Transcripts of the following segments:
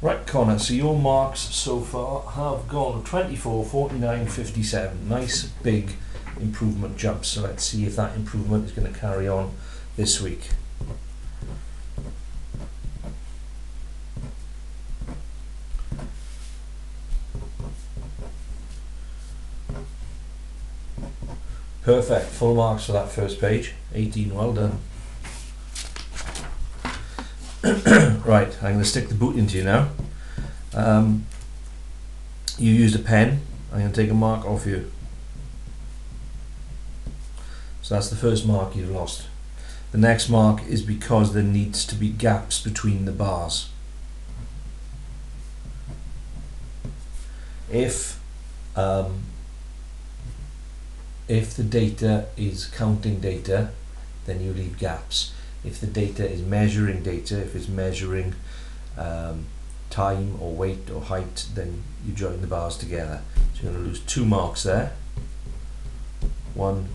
Right, Connor, so your marks so far have gone 24, 49, 57. Nice big improvement jumps. So let's see if that improvement is going to carry on this week. Perfect, full marks for that first page. 18, well done. Right, I'm going to stick the boot into you now. You used a pen. I'm going to take a mark off you. So that's the first mark you've lost. The next mark is because there needs to be gaps between the bars. If the data is counting data, then you leave gaps. If the data is measuring data, if it's measuring time or weight or height, then you join the bars together. So you're going to lose 2 marks there. One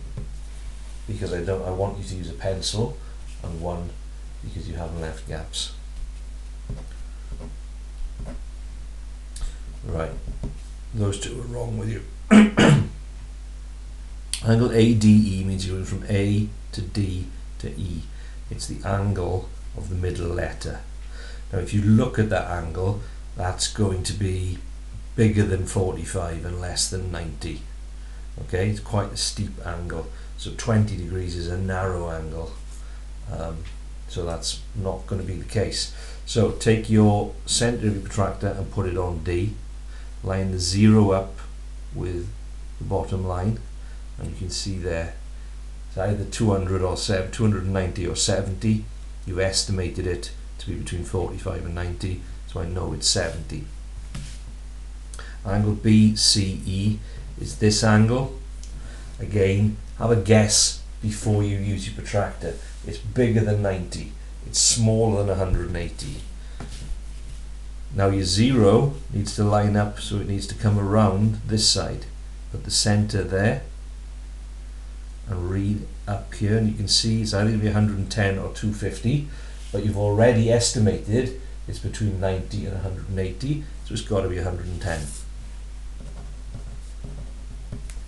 because I want you to use a pencil, and one because you haven't left gaps. Right, those two are wrong with you. Angle ADE means you're going from A to D to E. It's the angle of the middle letter. Now if you look at that angle, that's going to be bigger than 45 and less than 90. Okay, it's quite a steep angle. So 20 degrees is a narrow angle. So that's not going to be the case. So take your center of your protractor and put it on D. Line the 0 up with the bottom line, and you can see there it's either 200 or 290 or 70. You've estimated it to be between 45 and 90, so I know it's 70. Angle BCE is this angle. Again, have a guess before you use your protractor. It's bigger than 90. It's smaller than 180. Now your 0 needs to line up, so it needs to come around this side. Put the center there and read up here, and you can see it's either going to be 110 or 250, but you've already estimated it's between 90 and 180, so it's got to be 110.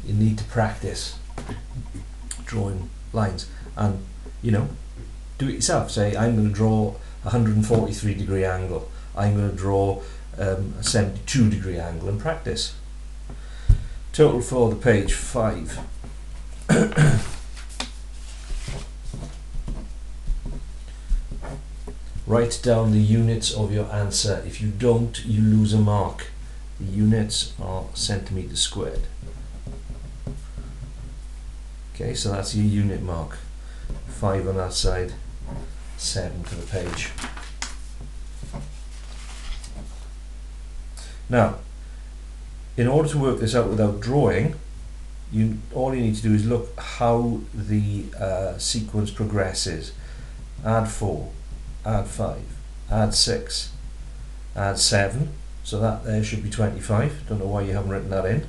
You need to practice drawing lines, and you know, do it yourself. Say, I'm going to draw a 143 degree angle, I'm going to draw a 72 degree angle, and practice. Total for the page 5. Write down the units of your answer. If you don't, you lose a mark. The units are centimeters squared. Okay, so that's your unit mark. 5 on that side, 7 for the page. Now, in order to work this out without drawing, all you need to do is look how the sequence progresses. Add 4, add 5, add 6, add 7. So that there should be 25. Don't know why you haven't written that in.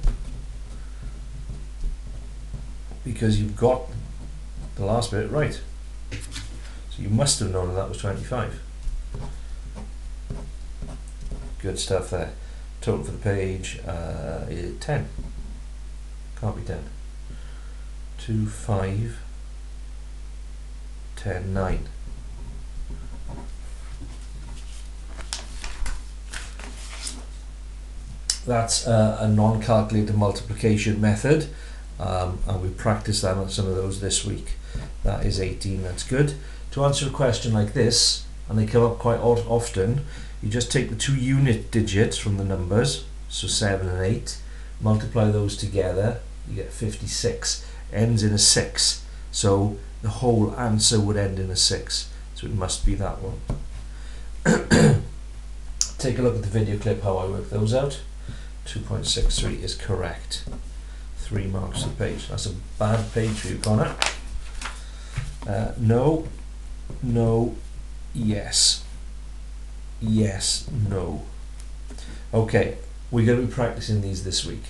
Because you've got the last bit right. So you must have known that was 25. Good stuff there. Total for the page is 10. Can't be 10. 2, 5, 10, 9. That's a non-calculated multiplication method, and we practiced that on some of those this week. That is 18, that's good. To answer a question like this, and they come up quite often, you just take the 2 unit digits from the numbers, so 7 and 8, multiply those together, you get 56, ends in a 6, so the whole answer would end in a 6, so it must be that one. Take a look at the video clip how I work those out. 2.63 is correct. 3 marks a page. That's a bad page for you, Connor. No, no, yes. Yes, no. Okay, we're going to be practicing these this week.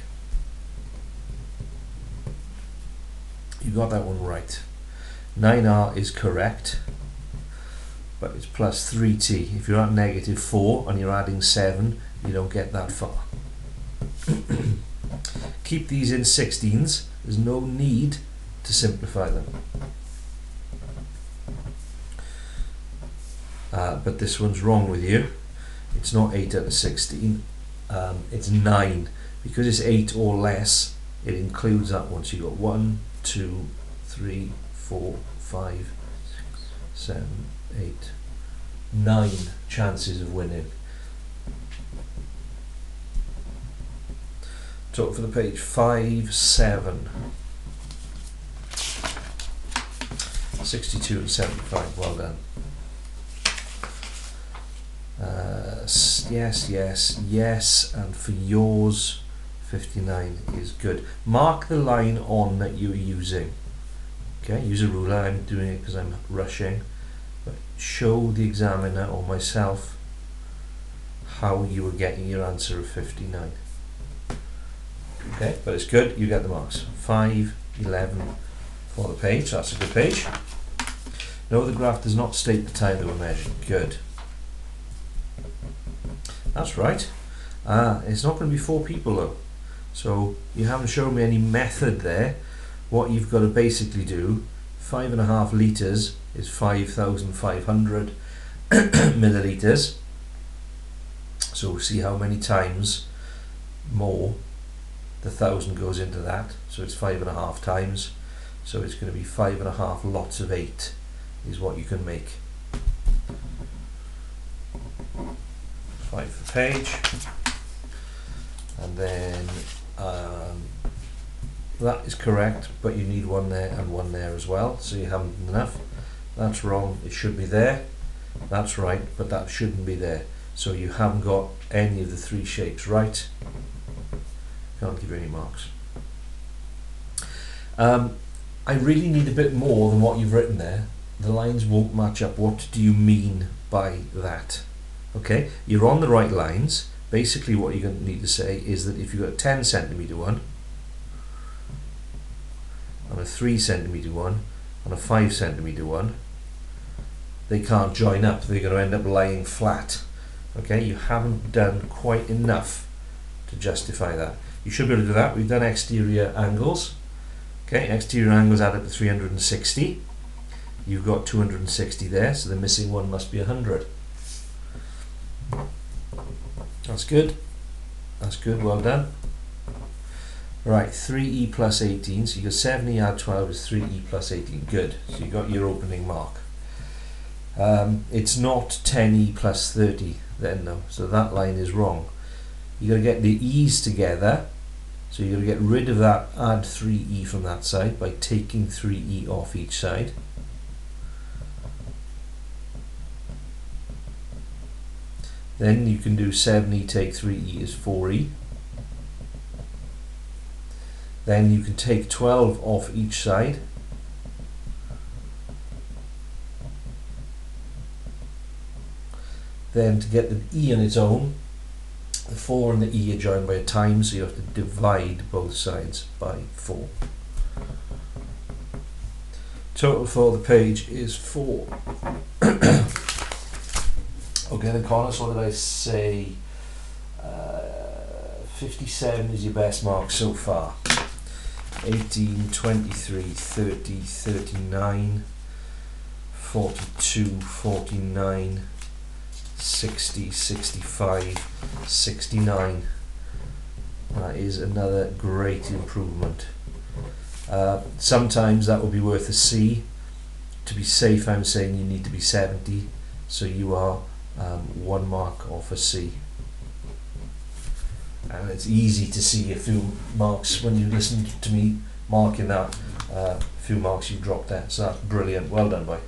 You got that one right. 9R is correct. but it's plus 3t. If you're at negative 4 and you're adding 7, you don't get that far. Keep these in 16s. There's no need to simplify them. But this one's wrong with you. It's not 8 out of 16. It's 9. Because it's 8 or less, it includes that one. So you've got 1, 2, 3, 4, 5, 6, 7, 8, 9 chances of winning. Total for the page 5, 7. 62 and 75. Well done. Yes, yes, yes, and for yours 59 is good. Mark the line on that you're using. Okay, use a ruler. I'm doing it because I'm rushing, but show the examiner or myself how you are getting your answer of 59. Okay, but it's good, you get the marks. 5, 11 for the page, that's a good page. No, the graph does not state the time that were measured. Good. That's right. It's not going to be 4 people though. So you haven't shown me any method there. What you've got to basically do, 5.5 litres is 5,500 millilitres. So we'll see how many times more the 1,000 goes into that. So it's 5.5 times. So it's going to be 5.5 lots of 8 is what you can make. 5 for the page, and then that is correct, but you need 1 there and 1 there as well, so you haven't enough. That's wrong, it should be there. That's right, but that shouldn't be there, so you haven't got any of the 3 shapes right. Can't give you any marks. I really need a bit more than what you've written there. The lines won't match up. What do you mean by that? Okay, you're on the right lines. Basically what you're going to need to say is that if you've got a 10 centimetre one and a 3 centimetre one and a 5 centimetre one, they can't join up. They're going to end up lying flat. Okay, you haven't done quite enough to justify that. You should be able to do that. We've done exterior angles. Okay, exterior angles add up to 360. You've got 260 there, so the missing one must be 100. That's good. That's good, well done. Right, 3e plus 18, so you got 7e add 12 is 3e plus 18. Good, so you got your opening mark. It's not 10e plus 30 then though, so that line is wrong. You got to get the e's together, so you're going to get rid of that add 3e from that side by taking 3e off each side. Then you can do 7e take 3e is 4e. Then you can take 12 off each side. Then to get the e on its own, the 4 and the e are joined by a times, so you have to divide both sides by 4. Total for the page is 4. Okay then Conor, so what did I say? 57 is your best mark so far. 18, 23, 30, 39, 42, 49, 60, 65, 69. That is another great improvement. Sometimes that will be worth a C. To be safe, I'm saying you need to be 70, so you are 1 mark off a C. And it's easy to see a few marks when you listen to me marking that, a few marks you dropped there, so that's brilliant. Well done, boy.